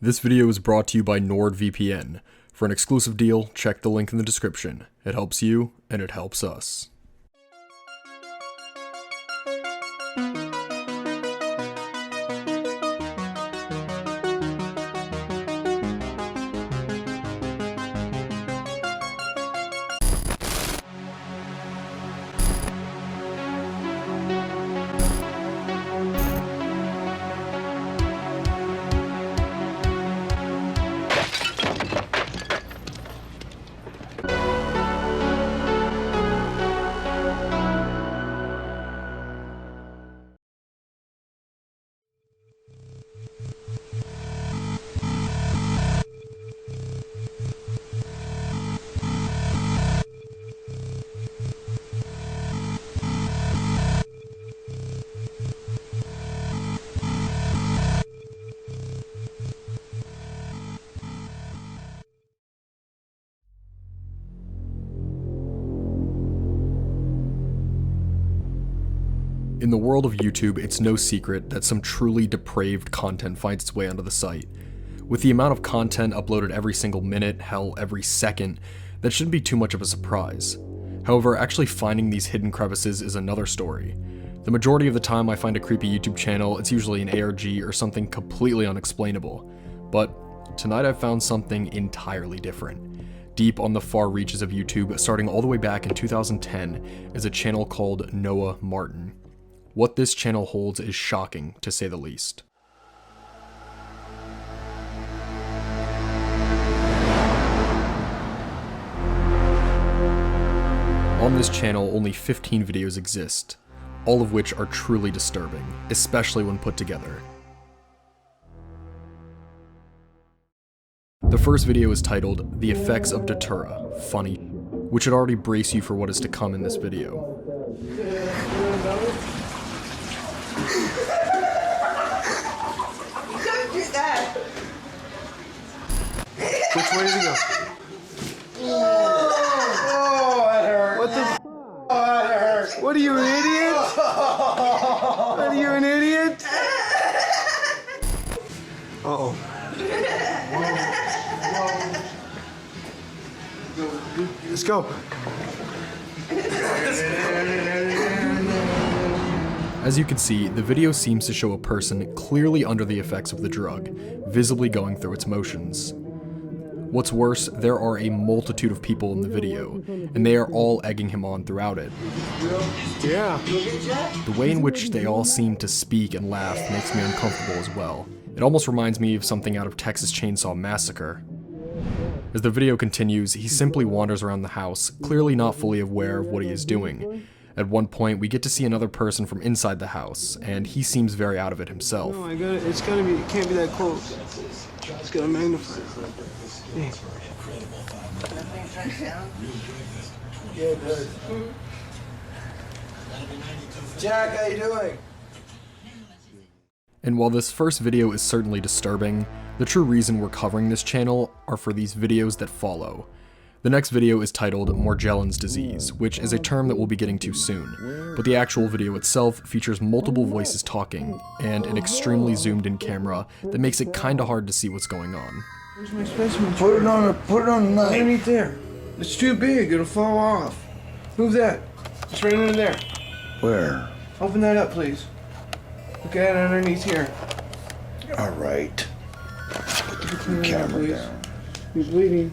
This video is brought to you by NordVPN. For an exclusive deal, check the link in the description. It helps you, and it helps us. In the world of YouTube, it's no secret that some truly depraved content finds its way onto the site. With the amount of content uploaded every single minute, hell, every second, that shouldn't be too much of a surprise. However, actually finding these hidden crevices is another story. The majority of the time I find a creepy YouTube channel, it's usually an ARG or something completely unexplainable. But tonight I've found something entirely different. Deep on the far reaches of YouTube, starting all the way back in 2010, is a channel called Noah Martin. What this channel holds is shocking, to say the least. On this channel, only 15 videos exist, all of which are truly disturbing, especially when put together. The first video is titled, "The Effects of Datura, Funny," which should already brace you for what is to come in this video. Which way did he go? Oh, that hurt. What the f? Oh, that hurt. What are you, an idiot? What are you, an idiot? Uh-oh. Let's go. As you can see, the video seems to show a person clearly under the effects of the drug, visibly going through its motions. What's worse, there are a multitude of people in the video, and they are all egging him on throughout it. Yeah. The way in which they all seem to speak and laugh makes me uncomfortable as well. It almost reminds me of something out of Texas Chainsaw Massacre. As the video continues, he simply wanders around the house, clearly not fully aware of what he is doing. At one point, we get to see another person from inside the house, and he seems very out of it himself. No, it can't be that close. It's gotta magnify. Hey. Yeah, it does. Jack, how you doing? And while this first video is certainly disturbing, the true reason we're covering this channel are for these videos that follow. The next video is titled Morgellons Disease, which is a term that we'll be getting to soon, but the actual video itself features multiple voices talking, and an extremely zoomed in camera that makes it kinda hard to see what's going on. Where's my specimen? Put it on the knife. Underneath there. It's too big, it'll fall off. Move that. It's right under there. Where? Open that up, please. Look at it underneath here. All right. Put the camera down. You're bleeding.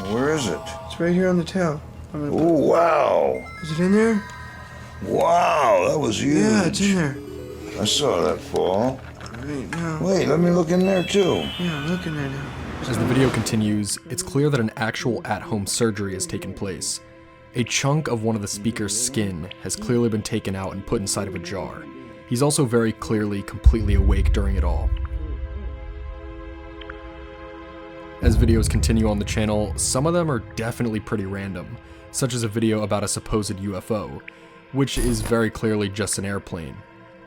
Where is it? It's right here on the tail. Oh, wow. Is it in there? Wow, that was huge. Yeah, it's in there. I saw that fall. Right now. Wait, let me look in there too. Yeah, look in there now. As the video continues, it's clear that an actual at-home surgery has taken place. A chunk of one of the speaker's skin has clearly been taken out and put inside of a jar. He's also very clearly completely awake during it all. As videos continue on the channel, some of them are definitely pretty random, such as a video about a supposed UFO, which is very clearly just an airplane.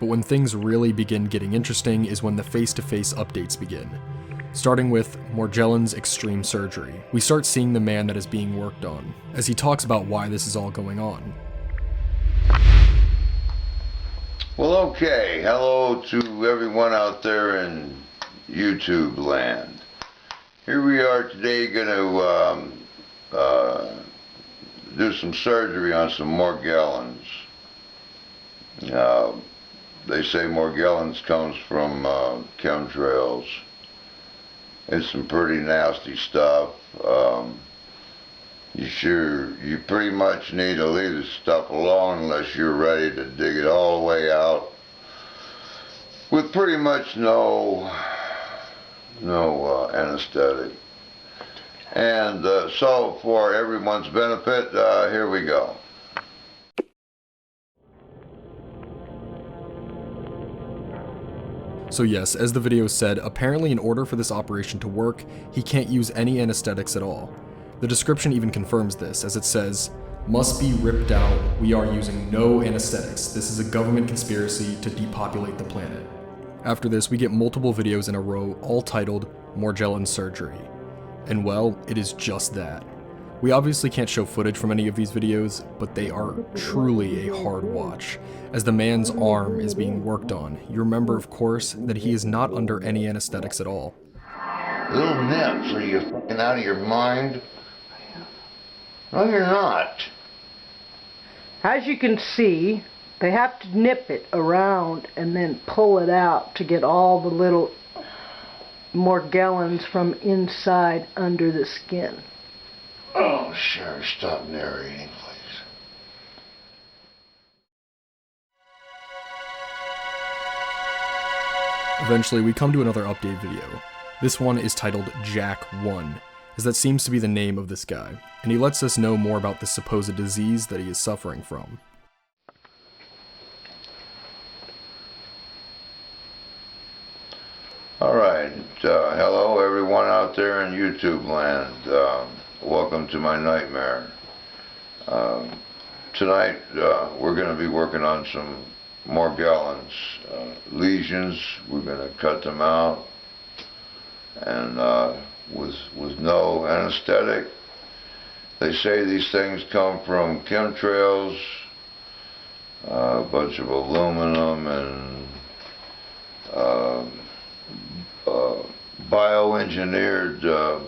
But when things really begin getting interesting is when the face-to-face updates begin. Starting with Morgellons Extreme Surgery, we start seeing the man that is being worked on, as he talks about why this is all going on. Well, okay. Hello to everyone out there in YouTube land. Here we are today gonna do some surgery on some Morgellons. They say Morgellons comes from chemtrails. It's some pretty nasty stuff. You pretty much need to leave this stuff alone unless you're ready to dig it all the way out with pretty much no anesthetic. And so for everyone's benefit, here we go. So yes, as the video said, apparently in order for this operation to work, he can't use any anesthetics at all. The description even confirms this, as it says, "Must be ripped out, we are using no anesthetics. This is a government conspiracy to depopulate the planet." After this, we get multiple videos in a row, all titled Morgellon Surgery. And well, it is just that. We obviously can't show footage from any of these videos, but they are truly a hard watch. As the man's arm is being worked on, you remember, of course, that he is not under any anesthetics at all. Little nips, are you fucking out of your mind? No, you're not. As you can see, they have to nip it around and then pull it out to get all the little Morgellons from inside under the skin. Oh, sure, stop narrating, please. Eventually, we come to another update video. This one is titled Jack1, as that seems to be the name of this guy, and he lets us know more about the supposed disease that he is suffering from. Alright, hello everyone out there in YouTube land. Welcome to my nightmare. Tonight we're going to be working on some Morgellons lesions. We're going to cut them out, and with no anesthetic. They say these things come from chemtrails, a bunch of aluminum and bioengineered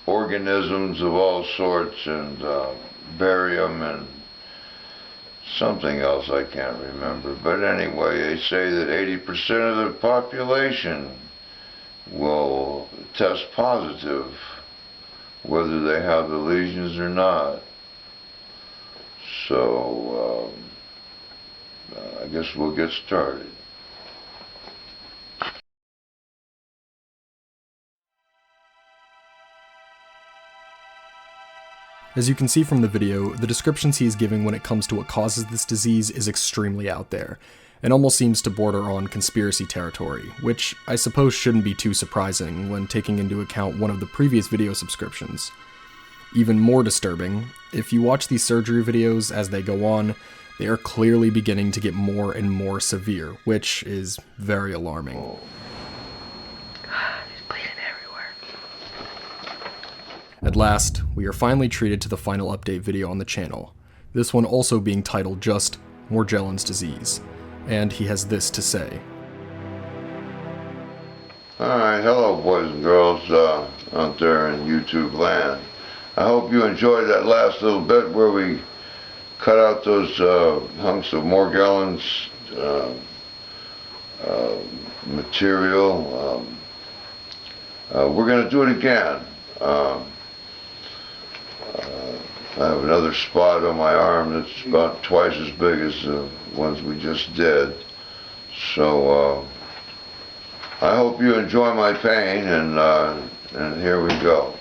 organisms of all sorts, and barium and something else I can't remember. But anyway, they say that 80% of the population will test positive whether they have the lesions or not. So I guess we'll get started. As you can see from the video, the descriptions he is giving when it comes to what causes this disease is extremely out there, and almost seems to border on conspiracy territory, which I suppose shouldn't be too surprising when taking into account one of the previous video subscriptions. Even more disturbing, if you watch these surgery videos as they go on, they are clearly beginning to get more and more severe, which is very alarming. At last, we are finally treated to the final update video on the channel, this one also being titled just Morgellons Disease, and he has this to say. Alright, hello boys and girls out there in YouTube land. I hope you enjoyed that last little bit where we cut out those hunks of Morgellons material. We're going to do it again. I have another spot on my arm that's about twice as big as the ones we just did. So I hope you enjoy my pain, and here we go.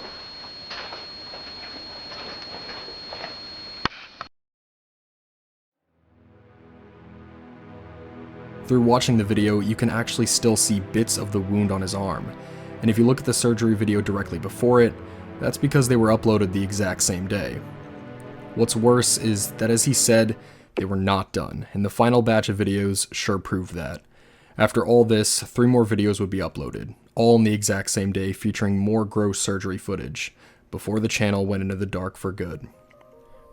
Through watching the video, you can actually still see bits of the wound on his arm, and if you look at the surgery video directly before it, that's because they were uploaded the exact same day. What's worse is that, as he said, they were not done, and the final batch of videos sure proved that. After all this, 3 more videos would be uploaded, all on the exact same day, featuring more gross surgery footage, before the channel went into the dark for good.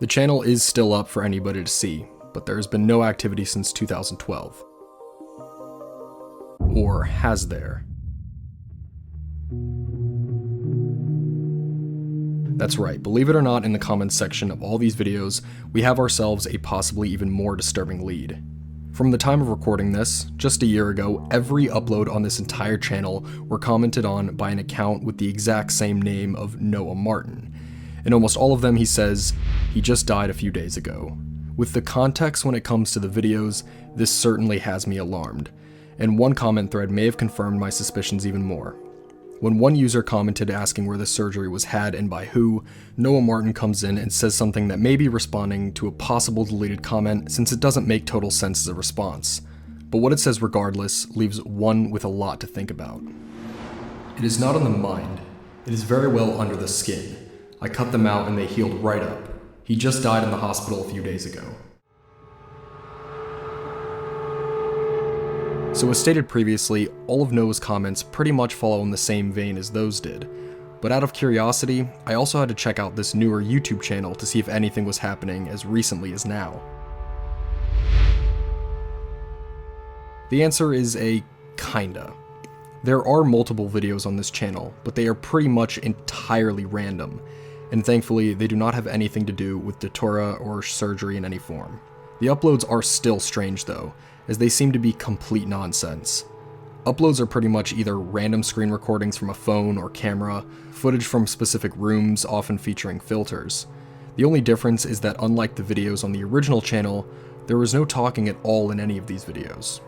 The channel is still up for anybody to see, but there has been no activity since 2012. Or has there? That's right, believe it or not, in the comments section of all these videos, we have ourselves a possibly even more disturbing lead. From the time of recording this, just a year ago, every upload on this entire channel were commented on by an account with the exact same name of Noah Martin. In almost all of them he says, he just died a few days ago. With the context when it comes to the videos, this certainly has me alarmed, and one comment thread may have confirmed my suspicions even more. When one user commented asking where the surgery was had and by who, Noah Martin comes in and says something that may be responding to a possible deleted comment since it doesn't make total sense as a response. But what it says regardless leaves one with a lot to think about. It is not on the mind. It is very well under the skin. I cut them out and they healed right up. He just died in the hospital a few days ago. So as stated previously, all of Noah's comments pretty much follow in the same vein as those did. But out of curiosity, I also had to check out this newer YouTube channel to see if anything was happening as recently as now. The answer is a kinda. There are multiple videos on this channel, but they are pretty much entirely random, and thankfully they do not have anything to do with Datura or surgery in any form. The uploads are still strange though, as they seem to be complete nonsense. Uploads are pretty much either random screen recordings from a phone or camera, footage from specific rooms often featuring filters. The only difference is that unlike the videos on the original channel, there was no talking at all in any of these videos.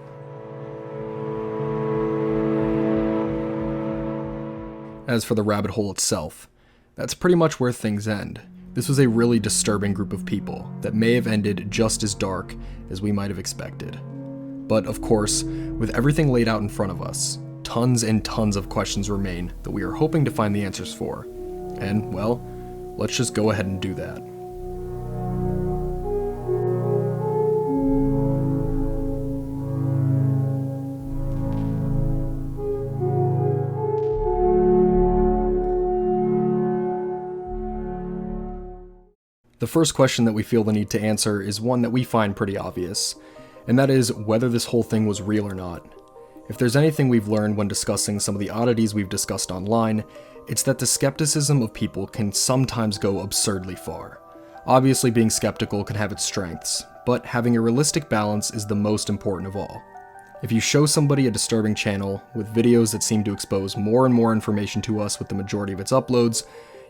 As for the rabbit hole itself, that's pretty much where things end. This was a really disturbing group of people that may have ended just as dark as we might have expected. But of course, with everything laid out in front of us, tons and tons of questions remain that we are hoping to find the answers for. And, well, let's just go ahead and do that. The first question that we feel the need to answer is one that we find pretty obvious, and that is whether this whole thing was real or not. If there's anything we've learned when discussing some of the oddities we've discussed online, it's that the skepticism of people can sometimes go absurdly far. Obviously, being skeptical can have its strengths, but having a realistic balance is the most important of all. If you show somebody a disturbing channel with videos that seem to expose more and more information to us with the majority of its uploads,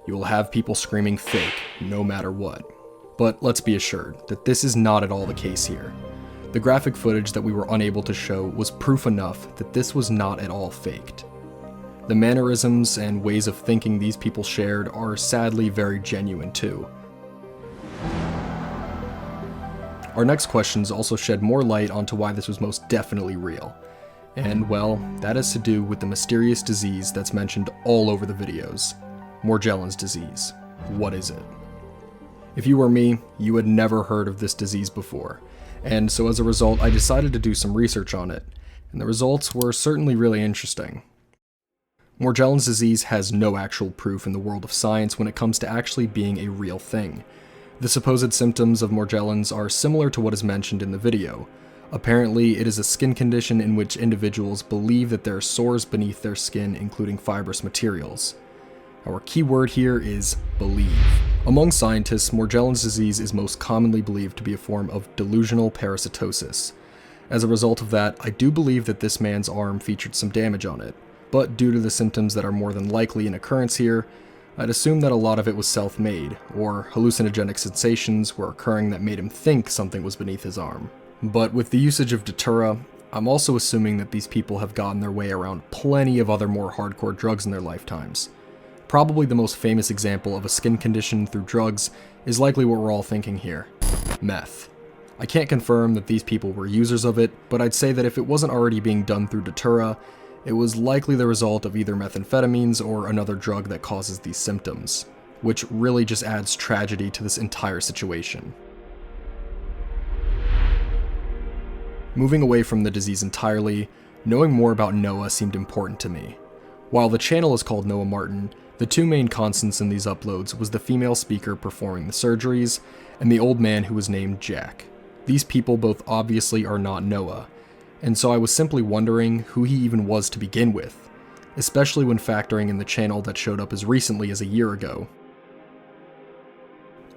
you will have people screaming fake, no matter what. But let's be assured that this is not at all the case here. The graphic footage that we were unable to show was proof enough that this was not at all faked. The mannerisms and ways of thinking these people shared are sadly very genuine too. Our next questions also shed more light onto why this was most definitely real. And well, that has to do with the mysterious disease that's mentioned all over the videos. Morgellons Disease. What is it? If you were me, you had never heard of this disease before, and so as a result I decided to do some research on it, and the results were certainly really interesting. Morgellons disease has no actual proof in the world of science when it comes to actually being a real thing. The supposed symptoms of Morgellons are similar to what is mentioned in the video. Apparently, it is a skin condition in which individuals believe that there are sores beneath their skin, including fibrous materials. Our key word here is believe. Among scientists, Morgellons disease is most commonly believed to be a form of delusional parasitosis. As a result of that, I do believe that this man's arm featured some damage on it, but due to the symptoms that are more than likely in occurrence here, I'd assume that a lot of it was self-made, or hallucinogenic sensations were occurring that made him think something was beneath his arm. But with the usage of Datura, I'm also assuming that these people have gotten their way around plenty of other more hardcore drugs in their lifetimes. Probably the most famous example of a skin condition through drugs is likely what we're all thinking here: meth. I can't confirm that these people were users of it, but I'd say that if it wasn't already being done through Datura, it was likely the result of either methamphetamines or another drug that causes these symptoms, which really just adds tragedy to this entire situation. Moving away from the disease entirely, knowing more about Noah seemed important to me. While the channel is called Noah Martin, the two main constants in these uploads was the female speaker performing the surgeries and the old man who was named Jack. These people both obviously are not Noah, and so I was simply wondering who he even was to begin with, especially when factoring in the channel that showed up as recently as a year ago.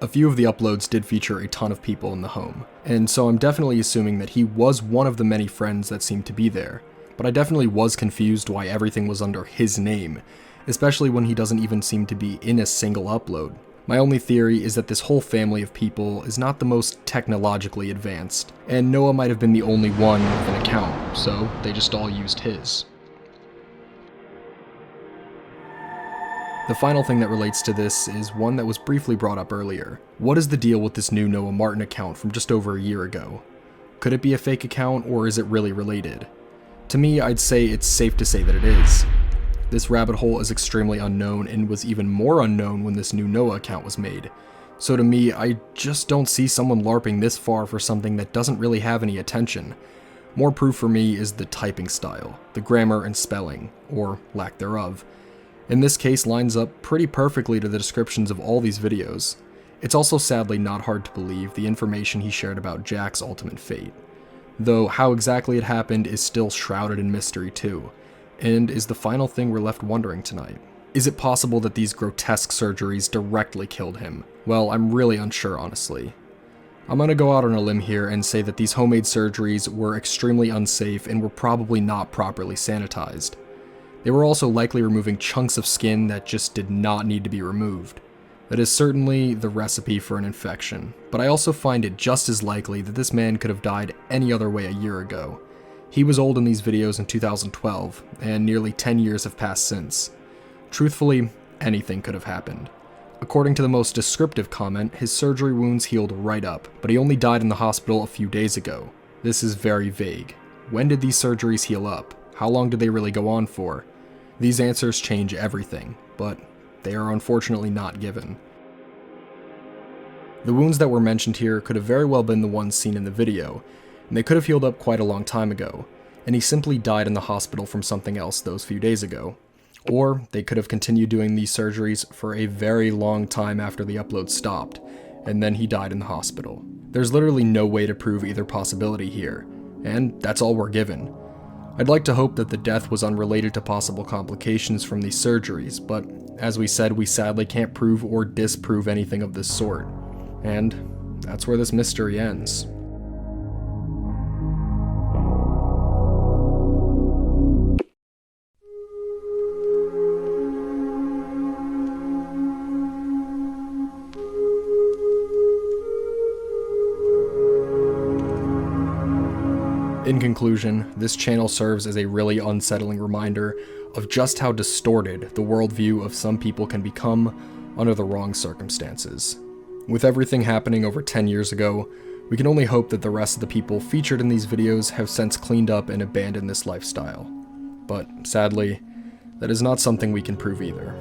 A few of the uploads did feature a ton of people in the home, and so I'm definitely assuming that he was one of the many friends that seemed to be there, but I definitely was confused why everything was under his name, especially when he doesn't even seem to be in a single upload. My only theory is that this whole family of people is not the most technologically advanced, and Noah might have been the only one with an account, so they just all used his. The final thing that relates to this is one that was briefly brought up earlier. What is the deal with this new Noah Martin account from just over a year ago? Could it be a fake account, or is it really related? To me, I'd say it's safe to say that it is. This rabbit hole is extremely unknown and was even more unknown when this new Noah account was made. So to me, I just don't see someone LARPing this far for something that doesn't really have any attention. More proof for me is the typing style, the grammar and spelling, or lack thereof. In this case, lines up pretty perfectly to the descriptions of all these videos. It's also sadly not hard to believe the information he shared about Jack's ultimate fate. Though how exactly it happened is still shrouded in mystery too, and is the final thing we're left wondering tonight. Is it possible that these grotesque surgeries directly killed him? Well, I'm really unsure, honestly. I'm gonna go out on a limb here and say that these homemade surgeries were extremely unsafe and were probably not properly sanitized. They were also likely removing chunks of skin that just did not need to be removed. That is certainly the recipe for an infection, but I also find it just as likely that this man could have died any other way a year ago. He was old in these videos in 2012, and nearly 10 years have passed since. Truthfully, anything could have happened. According to the most descriptive comment, his surgery wounds healed right up, but he only died in the hospital a few days ago. This is very vague. When did these surgeries heal up? How long did they really go on for? These answers change everything, but they are unfortunately not given. The wounds that were mentioned here could have very well been the ones seen in the video, and they could have healed up quite a long time ago, and he simply died in the hospital from something else those few days ago. Or they could have continued doing these surgeries for a very long time after the upload stopped, and then he died in the hospital. There's literally no way to prove either possibility here, and that's all we're given. I'd like to hope that the death was unrelated to possible complications from these surgeries, but as we said, we sadly can't prove or disprove anything of this sort. And that's where this mystery ends. In conclusion, this channel serves as a really unsettling reminder of just how distorted the worldview of some people can become under the wrong circumstances. With everything happening over 10 years ago, we can only hope that the rest of the people featured in these videos have since cleaned up and abandoned this lifestyle. But sadly, that is not something we can prove either.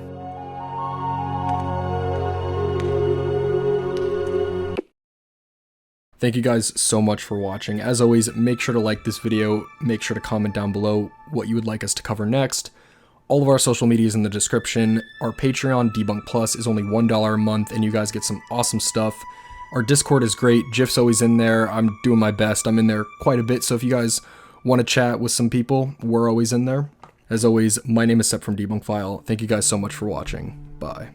Thank you guys so much for watching. As always, make sure to like this video, make sure to comment down below what you would like us to cover next. All of our social media is in the description. Our Patreon, Debunk Plus, is only $1 a month, and you guys get some awesome stuff. Our Discord is great. Jif's always in there. I'm doing my best. I'm in there quite a bit, so if you guys want to chat with some people, we're always in there. As always, my name is Sep from Debunk File. Thank you guys so much for watching. Bye.